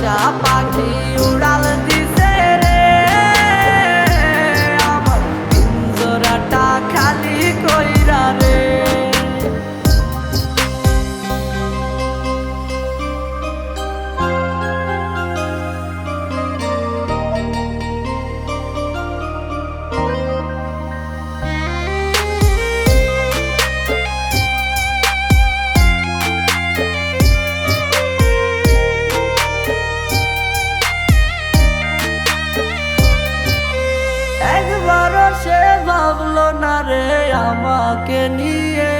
পোষা পাখি উড়াল দিছে রে, আমার পিঞ্জরাটা খালি কইরা রে। সে ভাবলো না রে আমাকে নিয়ে,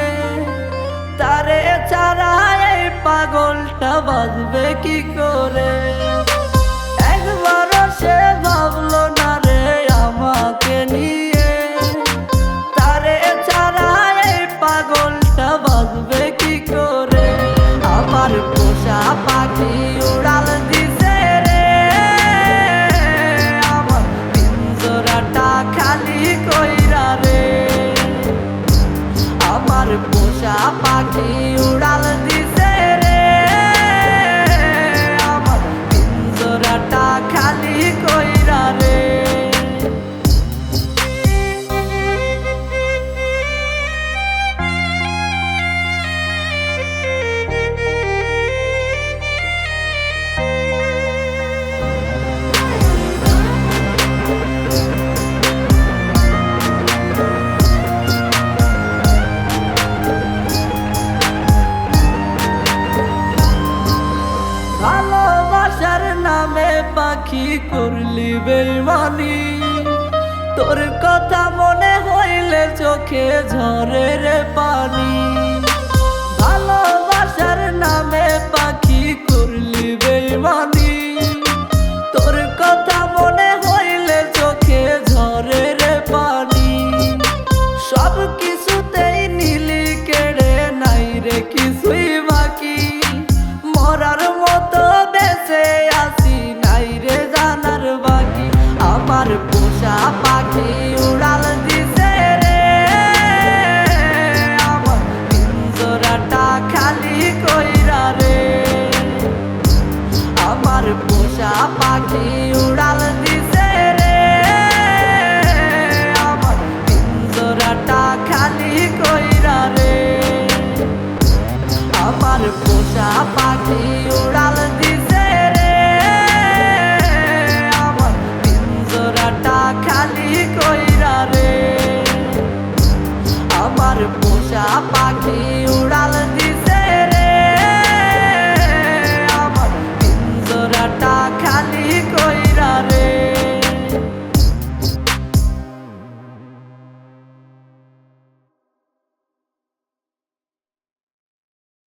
তারে ছাড়া এই পাগলটা বাঁচবে কি করে। একবারও সে ভাবলো না রে আমাকে নিয়ে, তারে ছাড়া এই পাগলটা বাঁচবে কি করে। আমার পোষা পাখি উড়াল দিছে রে, আমার পিঞ্জরাটা খালি কইরা রে। আমার পোষা পাখি উড়াল দিছে রে, আমার পিঞ্জরাটা খালি কইরা রে। ভালোবাসার নামে পাখি করলি বেইমানি, তোর কথা মনে হইলে চোখে ঝরে রে পানি। ভালোবাসার নামে পাখি করলি বেইমানি, তোর কথা মনে হইলে চোখে ঝরে রে পানি। সব কিছুতেই নীলি কেড়ে নাই রে কিছুই বাকি, মরার মতো বেঁচে আছি নাই রে জানার বাকি। আমার পোষা পাখি উড়াল দিছে রে, আমার পিঞ্জরাটা খালি কইরা রে। আমার পোষা পাখি উড়াল দিছে রে, আমার পিঞ্জরাটা খালি কইরা রে। আমার পোষা পাখি উড়াল দিছে রে, আমার পিঞ্জরাটা খালি কইরা রে। আমার পোষা পাখি উড়াল